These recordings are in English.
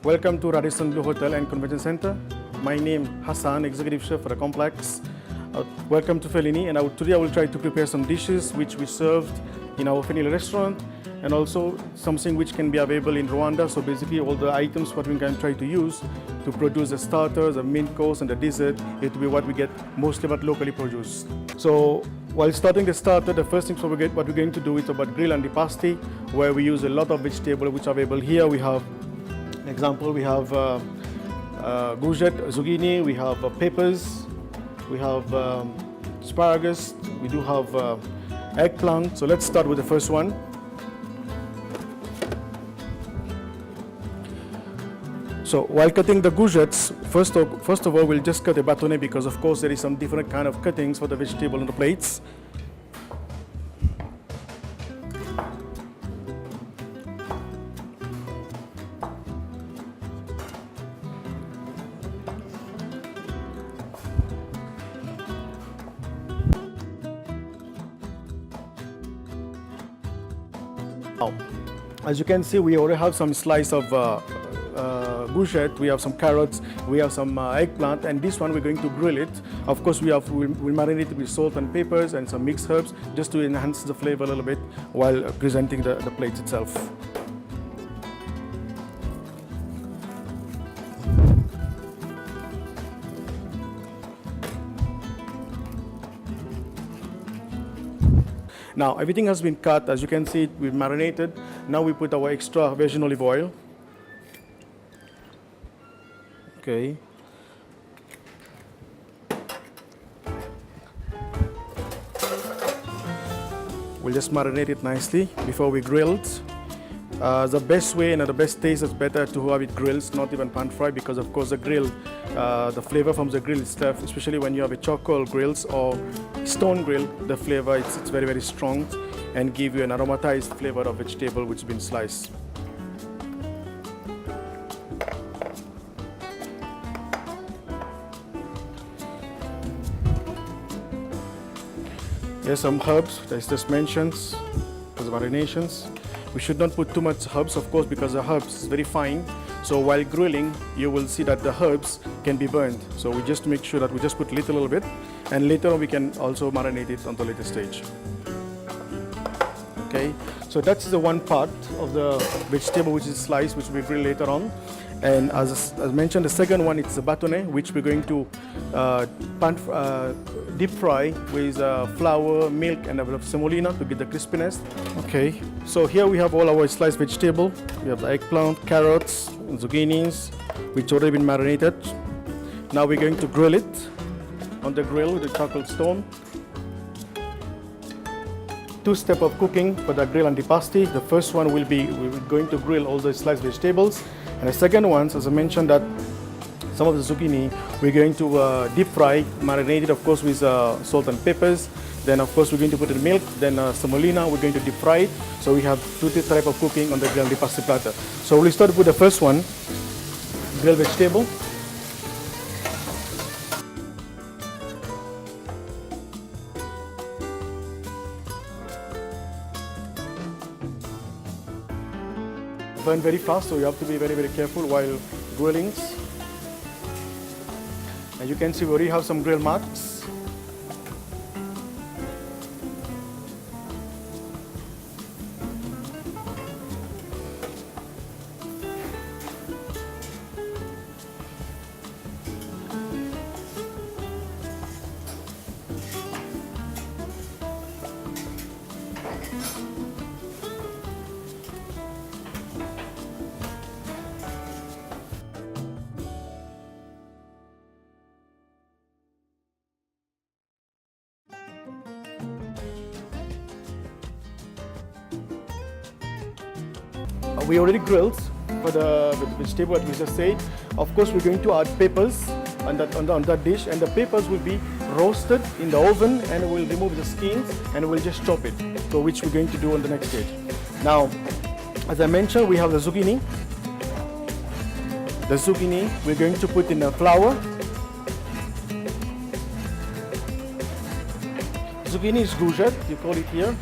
Welcome to Radisson Blu Hotel and Convention Center. My name is Hassan, Executive Chef for the complex. Welcome to Fellini, and today I will try to prepare some dishes which we served in our Fellini restaurant, and also something which can be available in Rwanda. So basically all the items what we can try to use to produce the starters, the main course and the dessert, it will be what we get mostly but locally produced. So while starting the starter, the first things what we're going to do is about grill and the pasti, where we use a lot of vegetables which are available here. We have, example, we have courgette, zucchini, we have peppers, we have asparagus, we do have eggplant. So let's start with the first one. So while cutting the courgettes, first of all, we'll just cut a bâtonnet because of course there is some different kind of cuttings for the vegetable on the plates. Now, as you can see, we already have some slice of courgette, we have some carrots, we have some eggplant, and this one we're going to grill it. Of course, we'll marinate it with salt and peppers and some mixed herbs just to enhance the flavor a little bit while presenting the plate itself. Now everything has been cut. As you can see, we've marinated. Now we put our extra virgin olive oil. Okay. We'll just marinate it nicely before we grill it. The best way and the best taste is better to have it grilled, not even pan fried, because of course the grill, the flavor from the grill itself, especially when you have a charcoal grills or stone grill, the flavor it's very, very strong and give you an aromatized flavor of vegetable which has been sliced. Here's some herbs that I just mentioned as marinations. We should not put too much herbs, of course, because the herbs is very fine. So while grilling, you will see that the herbs can be burned. So we just make sure that we just put little bit, and later on we can also marinate it on the later stage. Okay, so that's the one part of the vegetable which is sliced, which we grill later on. And as mentioned, the second one is the bâtonnet, which we're going to deep fry with flour, milk, and a bit of semolina to get the crispiness. Okay, so here we have all our sliced vegetable. We have the eggplant, carrots, and zucchinis, which already been marinated. Now we're going to grill it on the grill with the charcoal stone. Two steps of cooking for the grill and the pasti. The first one will be we're going to grill all the sliced vegetables. And the second one, as I mentioned, that some of the zucchini we're going to deep fry, marinated of course with salt and peppers. Then of course we're going to put in milk, then semolina, we're going to deep fry it. So we have two types of cooking on the grill and the pasti platter. So we'll start with the first one, grilled vegetable. Burn very fast, so you have to be very, very careful while grilling. As you can see, we already have some grill marks. We already grilled for the vegetable that we just said. Of course, we're going to add peppers on that dish, and the peppers will be roasted in the oven, and we'll remove the skins and we'll just chop it. So which we're going to do on the next stage. Now, as I mentioned, we have the zucchini. The zucchini we're going to put in the flour. Zucchini is courgette, you call it here.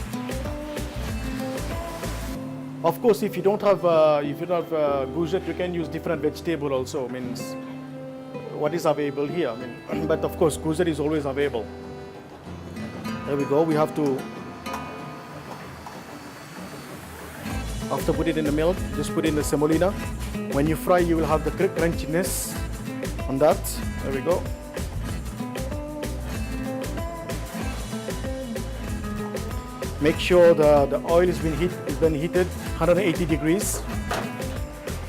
Of course, if you don't have courgette, you can use different vegetable also. Means what is available here. I mean, but of course, courgette is always available. There we go. We have to, after put it in the milk, just put it in the semolina. When you fry, you will have the crunchiness on that. There we go. Make sure the oil has been heated 180 degrees.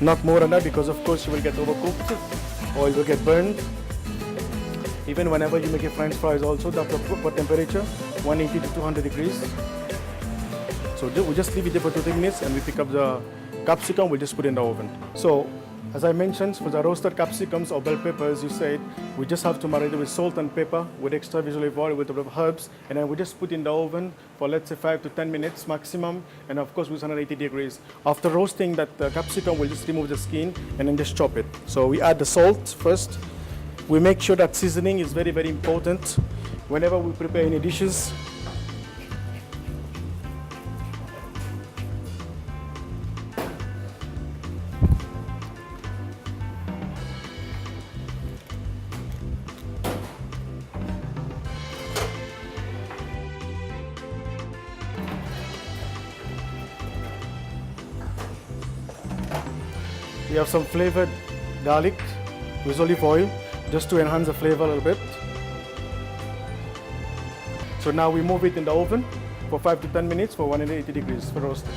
Not more than that, because of course you will get overcooked. Oil will get burned. Even whenever you make a French fries also, that's the proper temperature, 180 to 200 degrees. So we just leave it there for 2 minutes and we pick up the capsicum, we'll just put it in the oven. So as I mentioned, for the roasted capsicums or bell peppers, you said, we just have to marinate with salt and pepper, with extra virgin olive oil, with a bit of herbs, and then we just put in the oven for let's say 5 to 10 minutes maximum, and of course with 180 degrees. After roasting that capsicum, we'll just remove the skin and then just chop it. So we add the salt first. We make sure that seasoning is very, very important whenever we prepare any dishes. We have some flavored garlic with olive oil just to enhance the flavor a little bit. So now we move it in the oven for 5 to 10 minutes for 180 degrees for roasting.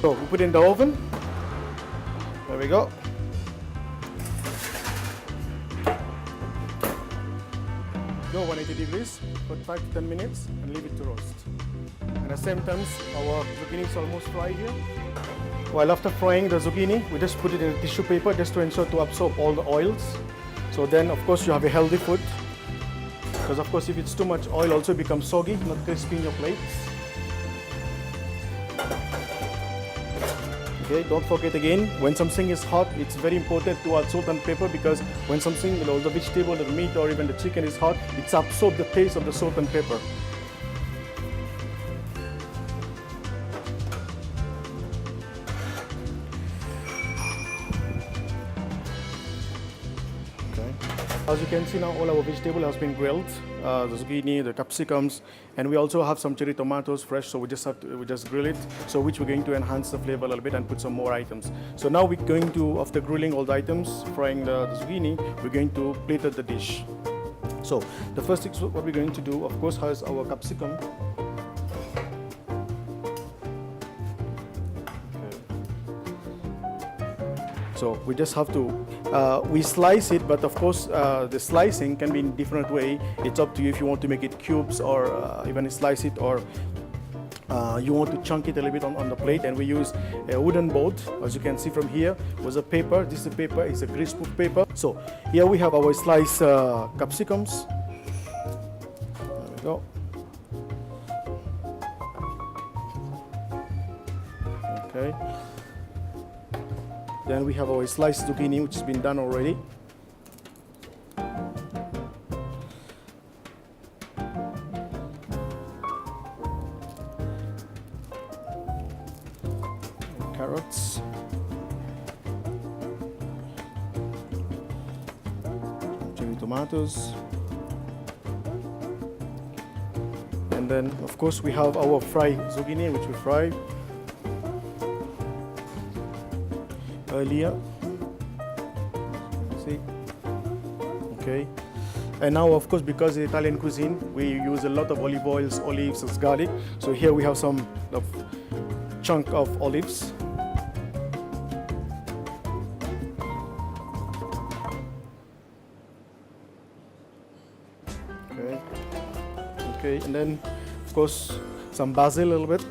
So we put it in the oven. There we go. Go 180 degrees for 5 to 10 minutes and leave it to roast. And at the same time, our zucchini is almost fried here. While after frying the zucchini, we just put it in a tissue paper just to ensure to absorb all the oils. So then, of course, you have a healthy food. Because of course, if it's too much oil, also becomes soggy, not crispy in your plates. Okay, don't forget again, when something is hot, it's very important to add salt and pepper, because when something, the vegetable, the meat, or even the chicken is hot, it's absorbed the taste of the salt and pepper. As you can see now, all our vegetable has been grilled, the zucchini, the capsicums, and we also have some cherry tomatoes fresh, so we just grill it, so which we're going to enhance the flavor a little bit and put some more items. So now we're going to, after grilling all the items, frying the zucchini, we're going to plate the dish. So the first thing what we're going to do, of course, has our capsicum. So we just have to, we slice it, but of course the slicing can be in different way. It's up to you if you want to make it cubes or even slice it, or you want to chunk it a little bit on the plate. And we use a wooden board, as you can see from here, with a paper. This is paper, it's a greaseproof paper. So here we have our sliced capsicums. There we go. Okay. Then we have our sliced zucchini, which has been done already. Carrots. Cherry tomatoes. And then, of course, we have our fried zucchini, which we fry earlier. See? Okay. And now, of course, because the Italian cuisine, we use a lot of olive oils, olives, and garlic. So here we have some chunk of olives. Okay. Okay. And then, of course, some basil a little bit.